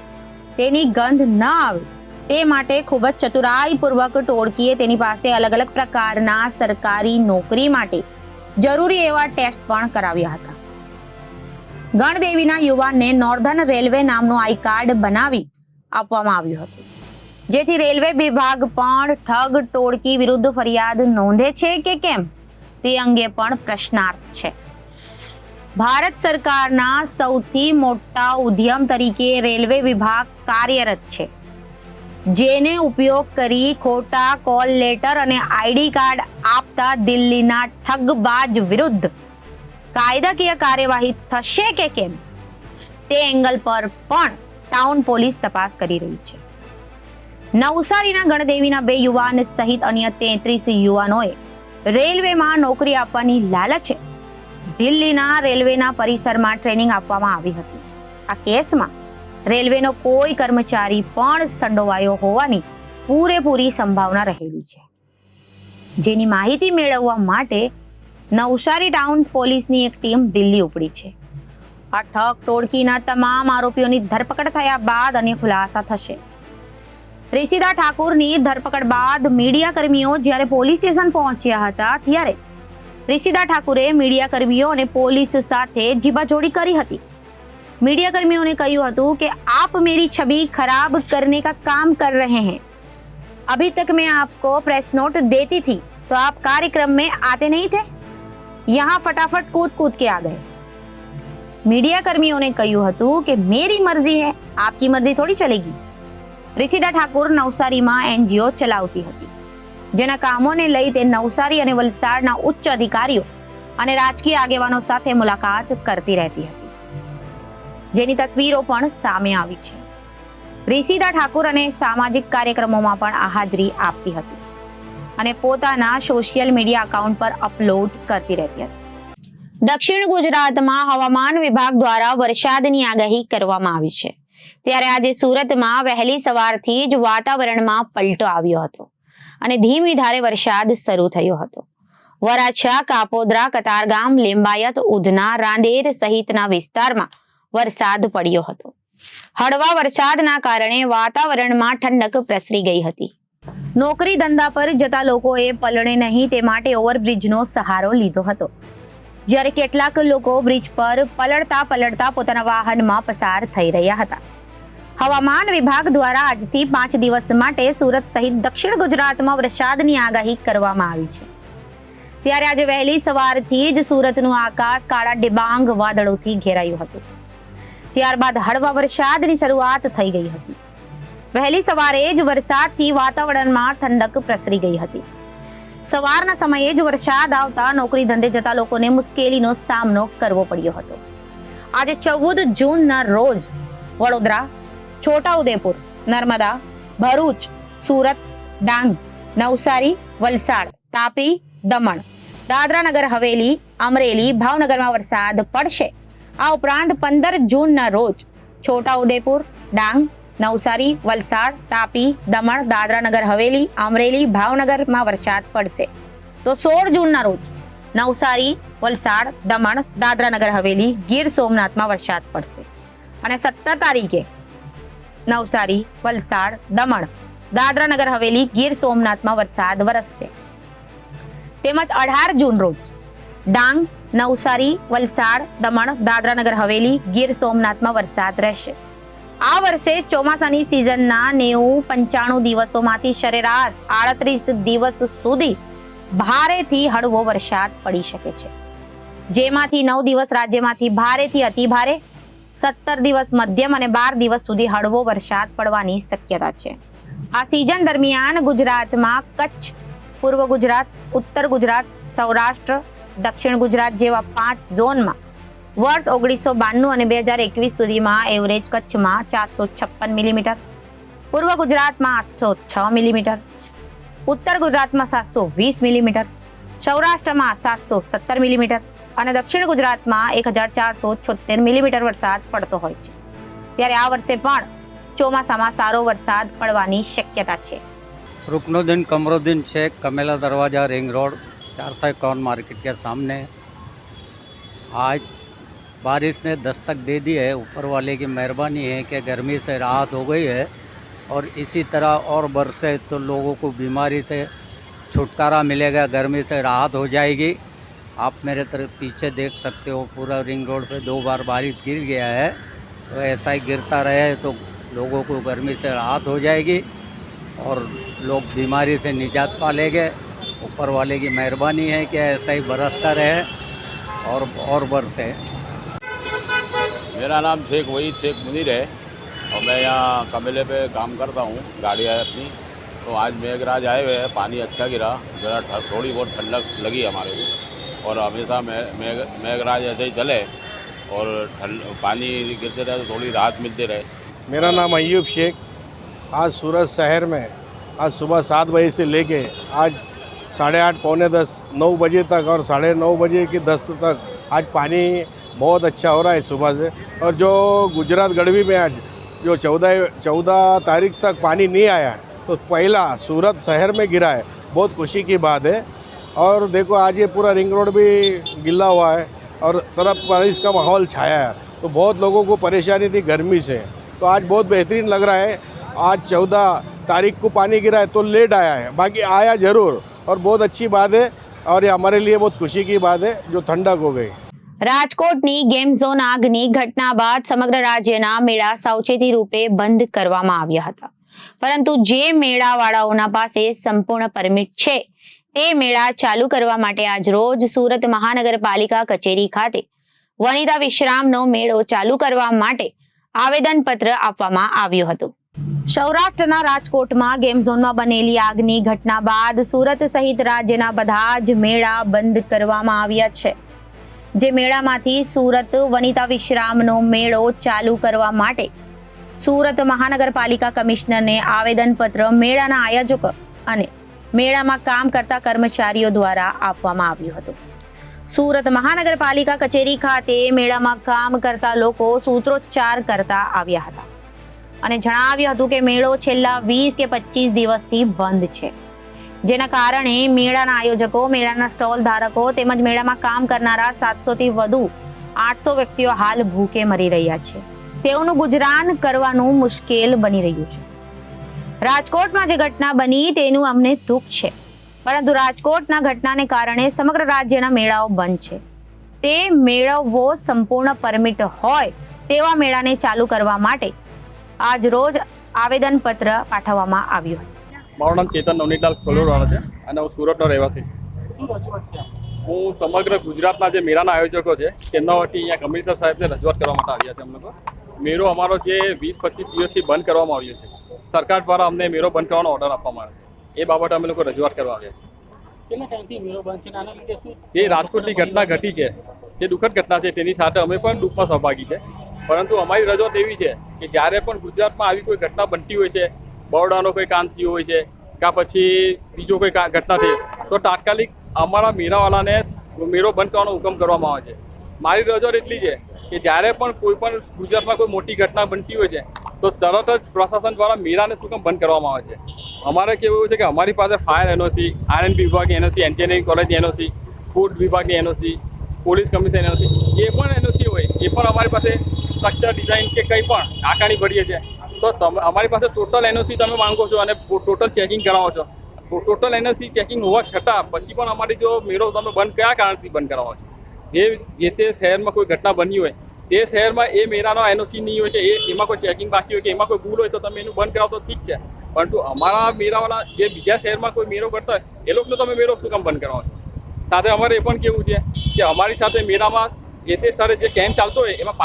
તેની ગંધ ન આવે તે માટે ખૂબ જ ચતુરાઈપૂર્વક ટોળકીએ તેની પાસે અલગ અલગ પ્રકારના સરકારી નોકરી માટે જરૂરી એવા ટેસ્ટ પણ કરાવ્યા હતા. ગણદેવીના યુવાનને નોર્ધન રેલવે નામનું આઈ કાર્ડ બનાવી આપવામાં આવ્યું હતું, જેથી રેલવે વિભાગ પણ ઠગ ટોળકી વિરુદ્ધ ફરિયાદ નોંધે છે કે કેમ તે અંગે પણ પ્રશ્નાર્થ છે. ભારત સરકારના સૌથી મોટા ઉદ્યમ તરીકે રેલવે વિભાગ કાર્યરત છે, જેને ઉપયોગ કરી ખોટા કોલ લેટર અને આઈડી કાર્ડ આપતા દિલ્હીના ઠગબાજ વિરુદ્ધ કાયદાકીય કાર્યવાહી થશે કે કેમ તે એંગલ પર પણ ટાઉન પોલીસ તપાસ કરી રહી છે. નવસારીના ગણદેવીના 2 યુવાન સહિત અન્ય 33 યુવાનોએ રેલવેમાં નોકરી આપવાની લાલચે દિલ્હીના રેલવેના પરિસરમાં ટ્રેનિંગ આપવામાં આવી હતી. આ કેસમાં રેલવેનો કોઈ કર્મચારી પણ સંડોવાયો હોવાની પૂરેપૂરી સંભાવના રહેલી છે, જેની માહિતી મેળવવા માટે નવસારી ટાઉન પોલીસની એક ટીમ દિલ્હી ઉપડી છે. આ ઠગ ટોળકીના તમામ આરોપીઓની ધરપકડ થયા બાદ અન્ય ખુલાસા થશે. ઋષિદા ઠાકુરની ધરપકડ બાદ મીડિયા કર્મીઓ જ્યારે પોલીસ સ્ટેશન પહોંચ્યા હતા ત્યારે ऋषिदा ठाकुरे मीडिया कर्मियों ने पुलिस साथे जीबाजोड़ी करी हती। मीडिया कर्मियों ने कहा हतुं कि आप मेरी छवि खराब करने का काम कर रहे हैं। अभी तक मैं आपको प्रेस नोट देती थी तो आप कार्यक्रम में आते नहीं थे, यहाँ फटाफट कूद कूद के आ गए। मीडिया कर्मियों ने कहा हतुं कि मेरी मर्जी है, आपकी मर्जी थोड़ी चलेगी। ऋषिदा ठाकुर नवसारी में एनजीओ चलावती हती, जेना कामोने लई ते नवसारी अने वलसाडना उच्च अधिकारीओ अने राजकीय आगेवानो साथे मुलाकात करती रहती हती, जेनी तस्वीरो पण सामे आवी छे। ऋषिदा ठाकुर अने सामाजिक कार्यक्रमोमां पण आ हाजरी आपती हती अने पोताना सोशियल मीडिया अकाउंट पर अपलोड करती रहती हती। દક્ષિણ ગુજરાતમાં હવામાન વિભાગ દ્વારા વરસાદની આગાહી કરવામાં આવી છે. ત્યારે આજે સુરતમાં વહેલી સવારથી જ વાતાવરણમાં પલટો આવ્યો હતો અને ધીમી ધારે વરસાદ શરૂ થયો હતો. વરાછા, કાપોદ્રા, કતારગામ, લિંબાયત, ઉધના, રાંદેર સહિતના વિસ્તારમાં વરસાદ પડ્યો હતો. હળવા વરસાદના કારણે વાતાવરણમાં ઠંડક પ્રસરી ગઈ હતી. નોકરી ધંધા પર જતા લોકોએ પલળે નહીં તે માટે ઓવરબ્રિજનો સહારો લીધો હતો. જ્યારે કેટલાક લોકો બ્રિજ પર પલળતા પોતાના વાહનમાં પસાર થઈ રહ્યા હતા. હવામાન વિભાગ દ્વારા આજથી 5 દિવસ માટે સુરત સહિત દક્ષિણ ગુજરાતમાં વરસાદની આગાહી કરવામાં આવી છે. ત્યારે આજે વહેલી સવારથી જ સુરતનું આકાશ કાળા ડિબાંગ વાદળોથી ઘેરાયું હતું. ત્યારબાદ હળવા વરસાદની શરૂઆત થઈ ગઈ હતી. વહેલી સવારે જ વરસાદથી વાતાવરણમાં ઠંડક પ્રસરી ગઈ હતી. સવારના સમયે જ વરસાદ આવતા નોકરી ધંધે જતા લોકોને મુશ્કેલીનો સામનો કરવો પડ્યો હતો. આજે 14 જૂનના રોજ વડોદરા, છોટાઉદેપુર, નર્મદા, ભરૂચ, સુરત, ડાંગ, નવસારી, વલસાડ, તાપી, દમણ, દાદરા નગર હવેલી, અમરેલી, ભાવનગરમાં વરસાદ પડશે. આ ઉપરાંત 15 જૂનના રોજ છોટાઉદેપુર, ડાંગ, નવસારી, વલસાડ, તાપી, દમણ, દાદરા નગર હવેલી, અમરેલી, ભાવનગરમાં વરસાદ પડશે. તો 16 જૂનના રોજ નવસારી, વલસાડ, દમણ, દાદરા નગર હવેલી, ગીર સોમનાથમાં વરસાદ પડશે. અને 17 તારીખે નવસારી, વલસાડ, દમણ, દાદરા નગર હવેલી, ગીર સોમનાથમાં વરસાદ વરસશે. તેમજ 18 જૂન રોજ ડાંગ, નવસારી, વલસાડ, દમણ, દાદરા નગર હવેલી, ગીર સોમનાથમાં વરસાદ રહેશે. આ વર્ષે ચોમાસાની સિઝનના 90-95 દિવસોમાંથી સરેરાશ 38 દિવસ સુધી ભારેથી હળવો વરસાદ પડી શકે છે, જેમાંથી 9 દિવસ રાજ્યમાંથી ભારેથી અતિભારે, 17 દિવસ મધ્યમ અને 12 દિવસ સુધી હળવો વરસાદ પડવાની શક્યતા છે. આ સિઝન દરમિયાન ગુજરાતમાં કચ્છ, પૂર્વ ગુજરાત, ઉત્તર ગુજરાત, સૌરાષ્ટ્ર, દક્ષિણ ગુજરાત જેવા 5 ઝોનમાં વર્ષ 1992 અને 2021 સુધીમાં એવરેજ કચ્છમાં 456 મિલીમીટર, પૂર્વ ગુજરાતમાં 806 મિલીમીટર, ઉત્તર ગુજરાતમાં 720 મિલીમીટર, સૌરાષ્ટ્રમાં 717 મિલીમીટર અને દક્ષિણ ગુજરાતમાં 1476 મિલીમીટર વરસાદ પડતો હોય છે. ત્યારે આ વર્ષે પણ ચોમાસામાં સારો વરસાદ પડવાની શક્યતા છે. रुकनुद्दीन कमरुद्दीन शेख, कमेला दरवाज़ा, रिंग रोड, चारथा कॉर्न मार्केट के सामने। आज बारिश ने दस्तक दे दी है। ऊपर वाले की मेहरबानी है कि गर्मी से राहत हो गई है और इसी तरह और बरसे तो लोगों को बीमारी से छुटकारा मिलेगा, गर्मी से राहत हो जाएगी। आप मेरे तरफ पीछे देख सकते हो, पूरा रिंग रोड पे 2 बार बारिश गिर गया है। तो ऐसा ही गिरता रहे तो लोगों को गर्मी से राहत हो जाएगी और लोग बीमारी से निजात पा लेंगे। ऊपर वाले की मेहरबानी है कि ऐसा ही बरसता रहे और बरसे। मेरा नाम शेख वहीद शेख मुनीर है और मैं यहाँ कमेले पे काम करता हूँ, गाड़ी है अपनी। तो आज मेघराज आए हुए हैं, पानी अच्छा गिरा, जरा थोड़ी बहुत ठंडक लगी हमारे को। और हमेशा मेघराज ऐसे ही चले और पानी गिरते रहे तो थोड़ी राहत मिलती रहे। मेरा नाम अयूब शेख। आज सूरत शहर में आज सुबह 7 बजे से लेके आज 8:30 पौने 10 9 बजे तक और 9:30 बजे की दस्त तक आज पानी बहुत अच्छा हो रहा है सुबह से। और जो गुजरात गढ़वी में आज जो 14 तारीख तक पानी नहीं आया है, तो पहला सूरत शहर में गिरा है, बहुत खुशी की बात है। और देखो आज ये पूरा रिंग रोड भी गिला हुआ है और तरफ बारिश का माहौल छाया है, तो बहुत लोगों को परेशानी थी गर्मी से। तो आज बहुत बेहतरीन लग रहा है। आज 14 तारीख को पानी गिरा है तो लेट आया है, बाकी आया ज़रूर और बहुत अच्छी बात है और ये हमारे लिए बहुत खुशी की बात है जो ठंडक हो गई। રાજકોટની ગેમ ઝોન આગની ઘટના બાદ સમગ્ર રાજ્યના મેળા સાવચેતી રૂપે બંધ કરવામાં આવ્યા હતા, પરંતુ જે મેળાવાળાઓના પાસે સંપૂર્ણ પરમિટ છે તે મેળા ચાલુ કરવા માટે આજ રોજ સુરત મહાનગરપાલિકા કચેરી ખાતે વનિતા વિશ્રામનો મેળો ચાલુ કરવા માટે આવેદનપત્ર આપવામાં આવ્યું હતું. સૌરાષ્ટ્રના રાજકોટમાં ગેમ ઝોનમાં બનેલી આગની ઘટના બાદ સુરત સહિત રાજ્યના બધા જ મેળા બંધ કરવામાં આવ્યા છે. જે મેળામાંથી સુરત વનિતા વિશ્રામનો મેળો ચાલુ કરવા માટે સુરત મહાનગરપાલિકા કમિશનરને આવેદનપત્ર મેળાના આયોજકો અને મેળામાં કામ કરતા કર્મચારીઓ દ્વારા આપવામાં આવ્યું હતું. સુરત મહાનગરપાલિકા કચેરી ખાતે મેળામાં કામ કરતા લોકો સૂત્રોચ્ચાર કરતા આવ્યા હતા અને જણાવ્યું હતું કે મેળો છેલ્લા 20 કે 25 દિવસથી બંધ છે, જેના કારણે મેળાના આયોજકો, મેળાના સ્ટોલ ધારકો તેમજ મેળામાં કામ કરનારા 700 થી વધુ 800 વ્યક્તિઓ હાલ ભૂખે મરી રહ્યા છે. તેઓનું ગુજરાન કરવાનું મુશ્કેલ બની રહ્યું છે. રાજકોટમાં જે ઘટના બની તેનું અમને દુઃખ છે, પરંતુ રાજકોટના ઘટનાને કારણે સમગ્ર રાજ્યના મેળાઓ બંધ છે. તે મેળાઓ સંપૂર્ણ પરમિટ હોય તેવા મેળાને ચાલુ કરવા માટે આજ રોજ આવેદનપત્ર પાઠવવામાં આવ્યું હતું. મારું નામ ચેતન નવનીતલાલ કોલોરવાળા છે અને હું સુરતનો રહેવાસી. હું સમગ્ર ગુજરાતના જે મેળાના આયોજકો છે તેમના વતી અહીંયા કમિશનર સાહેબને રજૂઆત કરવા માટે આવ્યા છે. અમે લોકો મેળો અમારો જે 20-25 દિવસથી બંધ કરવામાં આવ્યો છે, સરકાર દ્વારા અમને મેળો બંધ કરવાનો ઓર્ડર આપવામાં આવ્યો છે. એ બાબતે અમે લોકો રજૂઆત કરવા આવ્યા છીએ. જે રાજકોટની ઘટના ઘટી છે, જે દુઃખદ ઘટના છે, તેની સાથે અમે પણ દુઃખમાં સહભાગી છે. પરંતુ અમારી રજૂઆત એવી છે કે જ્યારે પણ ગુજરાતમાં આવી કોઈ ઘટના બનતી હોય છે, બરોડાનો કોઈ કામ થયું હોય છે કાં પછી બીજો કોઈ ઘટના થઈ, તો તાત્કાલિક અમારા મેળાવાળાને મેળો બંધ કરવાનો હુકમ કરવામાં આવે છે. મારી રજૂઆત એટલી છે કે જ્યારે પણ કોઈ પણ ગુજરાતમાં કોઈ મોટી ઘટના બનતી હોય છે તો તરત જ પ્રશાસન દ્વારા મેળાને શું કામ બંધ કરવામાં આવે છે. અમારે કેવું એવું છે કે અમારી પાસે ફાયર એનઓસી, આરએનબી વિભાગની એનઓસી, એન્જિનિયરિંગ કોલેજની એનઓસી, ફૂડ વિભાગની એનઓસી, પોલીસ કમિશન એનઓસી, જે પણ એનઓસી હોય એ પણ અમારી પાસે સ્ટ્રક્ચર ડિઝાઇન કે કંઈ પણ આકારણી ભરીએ છીએ. તો અમારી પાસે ટોટલ એનઓસી તમે માંગો છો અને ટોટલ ચેકિંગ કરાવો છો. ટોટલ એનઓસી ચેકિંગ હોવા છતાં પછી પણ અમારી જો મેળો તમે બંધ કયા કારણથી બંધ કરાવો છો? જે તે શહેરમાં કોઈ ઘટના બની હોય તે શહેરમાં એ મેળાનો એનઓસી નહીં હોય કે એમાં કોઈ ચેકિંગ બાકી હોય કે એમાં કોઈ ભૂલ હોય તો તમે એનું બંધ કરાવો તો ઠીક છે, પરંતુ અમારા મેળાવાળા જે બીજા શહેરમાં કોઈ મેળો કરતા હોય એ લોકોનો તમે મેળો શું કામ બંધ કરાવો છો? સાથે અમારે એ પણ કેવું છે કે અમારી સાથે મેળામાં જે તે સ્થળે જે કેમ્પ ચાલતો હોય એમાં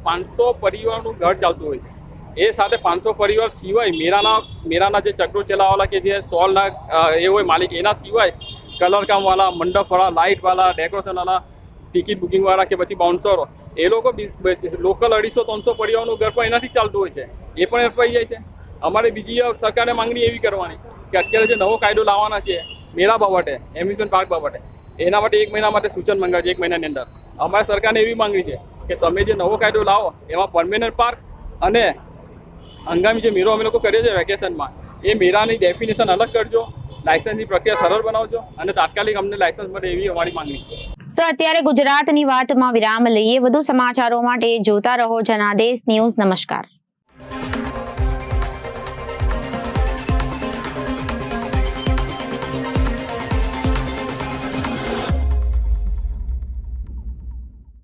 500 પરિવારનું ઘર ચાલતું હોય છે. એ સાથે 500 પરિવાર સિવાય મેળાના જે ચક્રો ચલાવવાળા કે જે સ્ટોલના એ હોય માલિક, એના સિવાય કલરકામવાળા, મંડપવાળા, લાઇટવાળા, ડેકોરેશનવાળા, ટિકિટ બુકિંગવાળા કે પછી બાઉન્સરો, એ લોકો લોકલ 250-300 પરિવારનું ઘર પણ એનાથી ચાલતું હોય છે. એ પણ અટવાઈ જાય છે. અમારે બીજી સરકારને માંગણી એવી કરવાની કે અત્યારે જે નવો કાયદો લાવવાના છે મેળા બાબતે, એમ્યુઝમેન્ટ પાર્ક બાબતે, એના માટે 1 મહિના માટે સૂચન મંગાવજો. 1 મહિનાની અંદર અમારે સરકારને એવી માંગણી છે કે તમે જે નવો કાયદો લાવો એમાં પરમેનન્ટ પાર્ક અને હંગામી જે મેળો અમે લોકો કરીએ છીએ વેકેશનમાં, એ મેળાની ડેફિનેશન અલગ કરજો, લાયસન્સની પ્રક્રિયા સરળ બનાવજો અને તાત્કાલિક અમને લાયસન્સ મળે એવી અમારી માંગણી છે. તો અત્યારે ગુજરાતની વાતમાં વિરામ લઈએ. વધુ સમાચારો માટે જોતા રહો જનાદેશ ન્યૂઝ. નમસ્કાર.